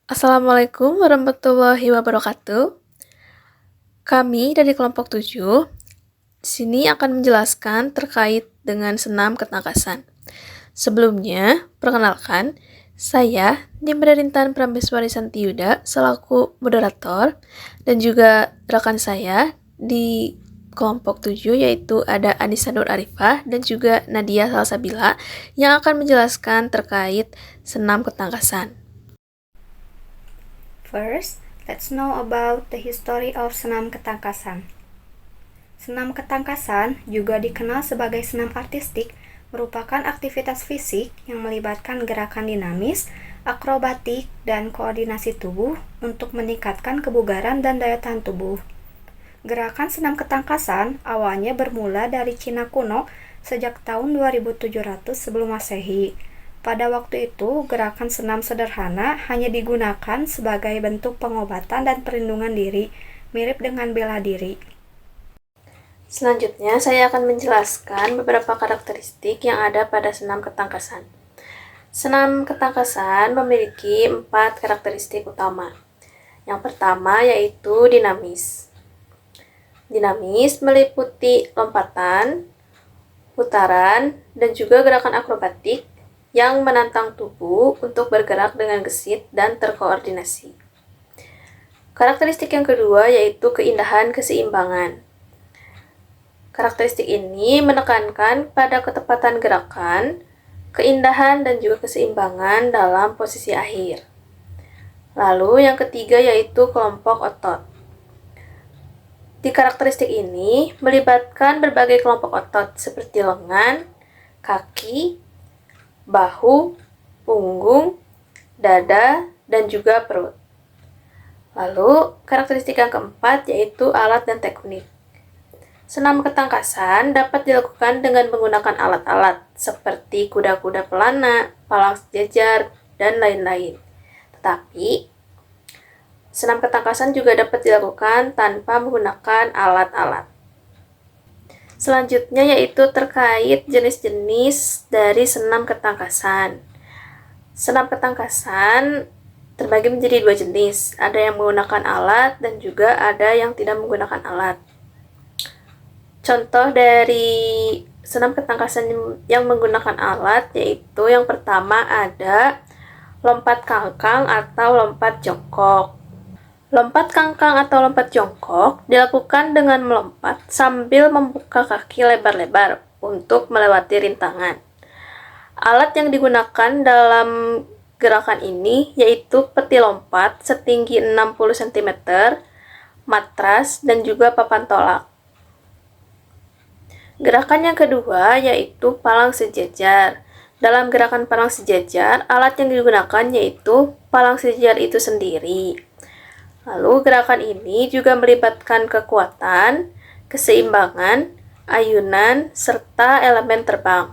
Assalamualaikum warahmatullahi wabarakatuh. Kami dari kelompok 7 di sini akan menjelaskan terkait dengan senam ketangkasan. Sebelumnya, perkenalkan, saya Nimra Rintan Prambeswari Santiyuda selaku moderator dan juga rekan saya di kelompok 7 yaitu ada Anissa Nur Arifah dan juga Nadia Salsabila yang akan menjelaskan terkait senam ketangkasan. First, let's know about the history of senam ketangkasan. Senam ketangkasan, juga dikenal sebagai senam artistik, merupakan aktivitas fisik yang melibatkan gerakan dinamis, akrobatik, dan koordinasi tubuh untuk meningkatkan kebugaran dan daya tahan tubuh. Gerakan senam ketangkasan awalnya bermula dari Cina kuno sejak tahun 2700 sebelum Masehi. Pada waktu itu, gerakan senam sederhana hanya digunakan sebagai bentuk pengobatan dan perlindungan diri, mirip dengan bela diri. Selanjutnya, saya akan menjelaskan beberapa karakteristik yang ada pada senam ketangkasan. Senam ketangkasan memiliki 4 karakteristik utama. Yang pertama yaitu dinamis. Dinamis meliputi lompatan, putaran, dan juga gerakan akrobatik yang menantang tubuh untuk bergerak dengan gesit dan terkoordinasi. Karakteristik yang kedua yaitu keindahan keseimbangan. Karakteristik ini menekankan pada ketepatan gerakan, keindahan, dan juga keseimbangan dalam posisi akhir. Lalu yang ketiga yaitu kelompok otot. Di karakteristik ini melibatkan berbagai kelompok otot seperti lengan, kaki, bahu, punggung, dada, dan juga perut. Lalu, karakteristik yang keempat yaitu alat dan teknik. Senam ketangkasan dapat dilakukan dengan menggunakan alat-alat seperti kuda-kuda pelana, palang sejajar, dan lain-lain. Tetapi, senam ketangkasan juga dapat dilakukan tanpa menggunakan alat-alat. Selanjutnya yaitu terkait jenis-jenis dari senam ketangkasan. Senam ketangkasan terbagi menjadi 2 jenis. Ada yang menggunakan alat dan juga ada yang tidak menggunakan alat. Contoh dari senam ketangkasan yang menggunakan alat yaitu yang pertama ada lompat kangkang atau lompat jongkok. Lompat kangkang atau lompat jongkok dilakukan dengan melompat sambil membuka kaki lebar-lebar untuk melewati rintangan. Alat yang digunakan dalam gerakan ini yaitu peti lompat setinggi 60 cm, matras, dan juga papan tolak. Gerakan yang kedua yaitu palang sejajar. Dalam gerakan palang sejajar, alat yang digunakan yaitu palang sejajar itu sendiri. Lalu gerakan ini juga melibatkan kekuatan, keseimbangan, ayunan, serta elemen terbang.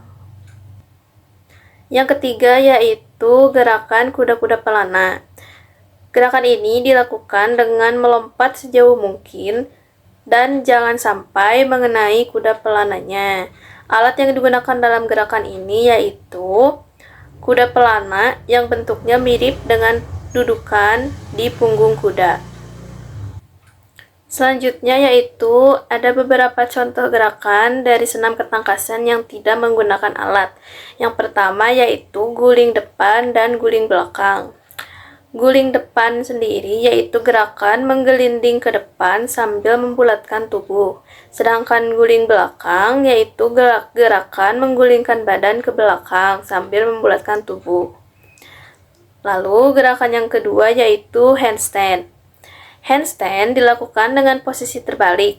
Yang ketiga yaitu gerakan kuda-kuda pelana. Gerakan ini dilakukan dengan melompat sejauh mungkin dan jangan sampai mengenai kuda pelananya. Alat yang digunakan dalam gerakan ini yaitu kuda pelana yang bentuknya mirip dengan dudukan di punggung kuda. Selanjutnya yaitu ada beberapa contoh gerakan dari senam ketangkasan yang tidak menggunakan alat. Yang pertama yaitu guling depan dan guling belakang. Guling depan sendiri yaitu gerakan menggelinding ke depan sambil membulatkan tubuh. Sedangkan guling belakang yaitu gerakan menggulingkan badan ke belakang sambil membulatkan tubuh. Lalu gerakan yang kedua yaitu handstand. Handstand dilakukan dengan posisi terbalik,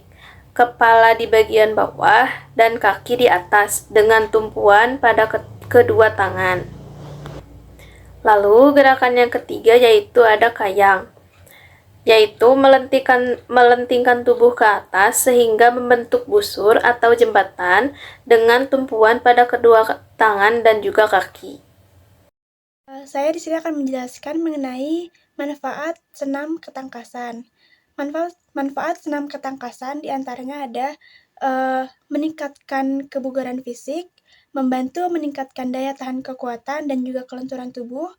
kepala di bagian bawah dan kaki di atas dengan tumpuan pada kedua tangan. Lalu gerakan yang ketiga yaitu ada kayang, yaitu melentingkan tubuh ke atas sehingga membentuk busur atau jembatan dengan tumpuan pada kedua tangan dan juga kaki. Saya di sini akan menjelaskan mengenai manfaat senam ketangkasan. Manfaat senam ketangkasan diantaranya ada meningkatkan kebugaran fisik, membantu meningkatkan daya tahan kekuatan dan juga kelenturan tubuh,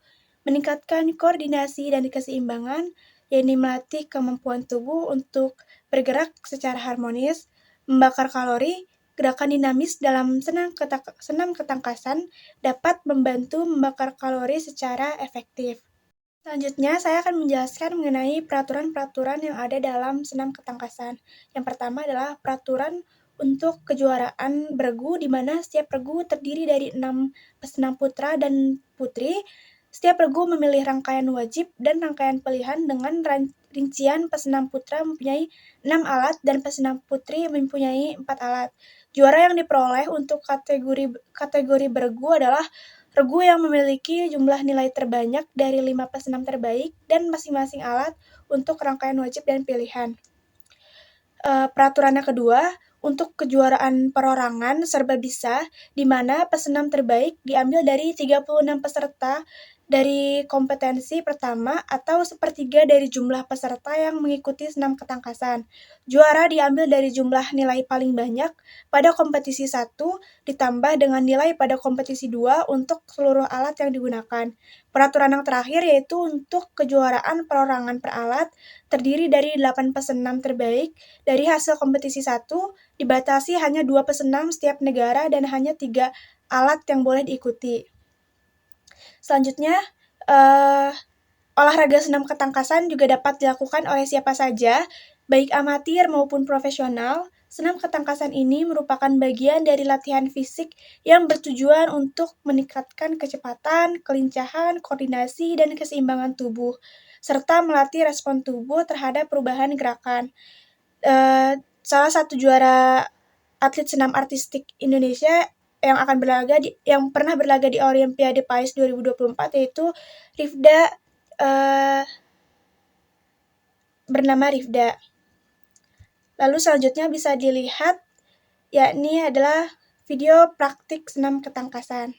meningkatkan koordinasi dan keseimbangan, yakni melatih kemampuan tubuh untuk bergerak secara harmonis, membakar kalori. Gerakan dinamis dalam senam ketangkasan dapat membantu membakar kalori secara efektif. Selanjutnya, saya akan menjelaskan mengenai peraturan-peraturan yang ada dalam senam ketangkasan. Yang pertama adalah peraturan untuk kejuaraan beregu, di mana setiap regu terdiri dari 6 pesenam putra dan putri. Setiap regu memilih rangkaian wajib dan rangkaian pilihan dengan rincian pesenam putra mempunyai 6 alat dan pesenam putri mempunyai 4 alat. Juara yang diperoleh untuk kategori beregu adalah regu yang memiliki jumlah nilai terbanyak dari 5 pesenam terbaik dan masing-masing alat untuk rangkaian wajib dan pilihan. Peraturan yang kedua, untuk kejuaraan perorangan serba bisa, di mana pesenam terbaik diambil dari 36 peserta dari kompetensi pertama atau sepertiga dari jumlah peserta yang mengikuti senam ketangkasan. Juara diambil dari jumlah nilai paling banyak pada kompetisi 1 ditambah dengan nilai pada kompetisi 2 untuk seluruh alat yang digunakan. Peraturan yang terakhir yaitu untuk kejuaraan perorangan per alat terdiri dari 8 pesenam terbaik. Dari hasil kompetisi 1 dibatasi hanya 2 pesenam setiap negara dan hanya 3 alat yang boleh diikuti. Selanjutnya, olahraga senam ketangkasan juga dapat dilakukan oleh siapa saja, baik amatir maupun profesional. Senam ketangkasan ini merupakan bagian dari latihan fisik yang bertujuan untuk meningkatkan kecepatan, kelincahan, koordinasi, dan keseimbangan tubuh, serta melatih respon tubuh terhadap perubahan gerakan. Salah satu juara atlet senam artistik Indonesia yang pernah berlaga di Olimpiade Paris 2024 yaitu bernama Rifda. Lalu selanjutnya bisa dilihat, yakni adalah video praktik senam ketangkasan.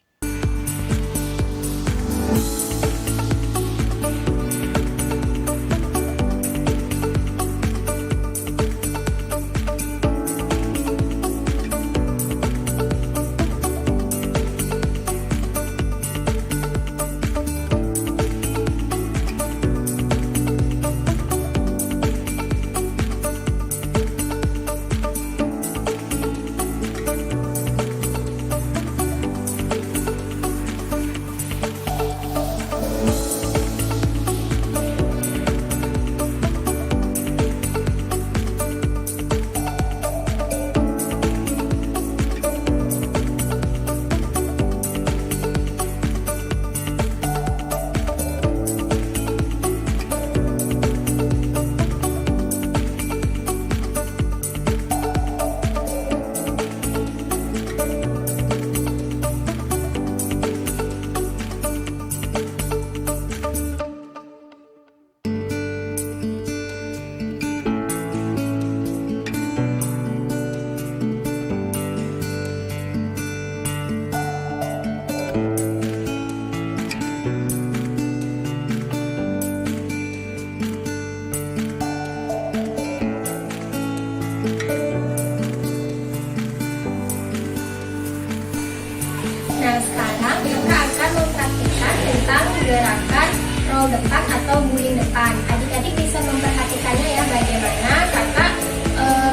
Nah, sekarang kita akan mempraktikkan tentang gerakan roll depan atau guling depan. Adik-adik bisa memperhatikannya ya, bagaimana kakak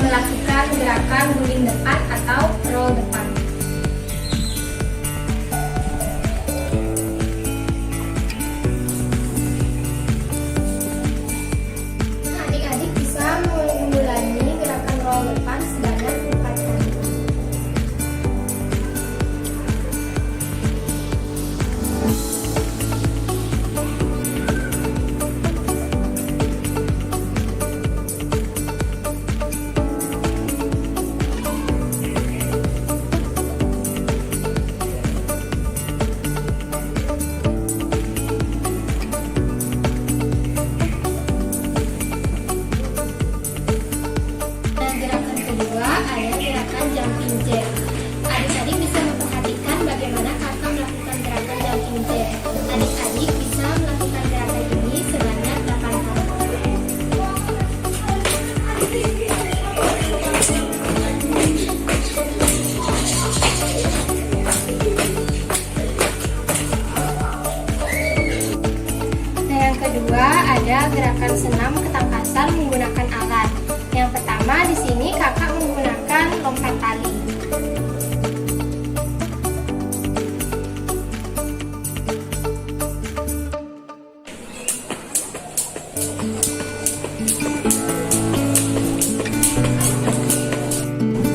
melakukan gerakan guling depan atau roll depan. Nah, adik-adik bisa mengulangi gerakan roll depan sebanyak 4 kali. kedua ada gerakan senam ketangkasan menggunakan alat. Yang pertama di sini kakak menggunakan lompat tali.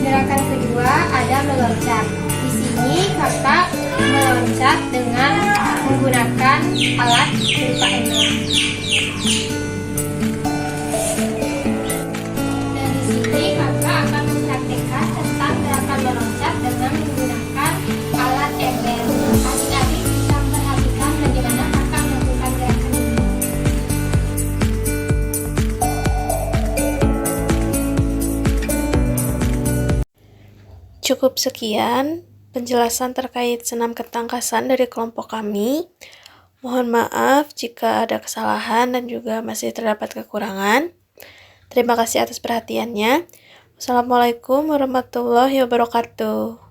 Gerakan kedua ada meloncat. Di sini kakak meloncat dengan menggunakan alat berupa ember. Dan di sini kakak akan mempraktikkan tentang gerakan meloncat dengan menggunakan alat ember. Adik-adik bisa memperhatikan bagaimana kakak melakukan gerakan ini. Cukup sekian penjelasan terkait senam ketangkasan dari kelompok kami. Mohon maaf jika ada kesalahan dan juga masih terdapat kekurangan. Terima kasih atas perhatiannya. Wassalamualaikum warahmatullahi wabarakatuh.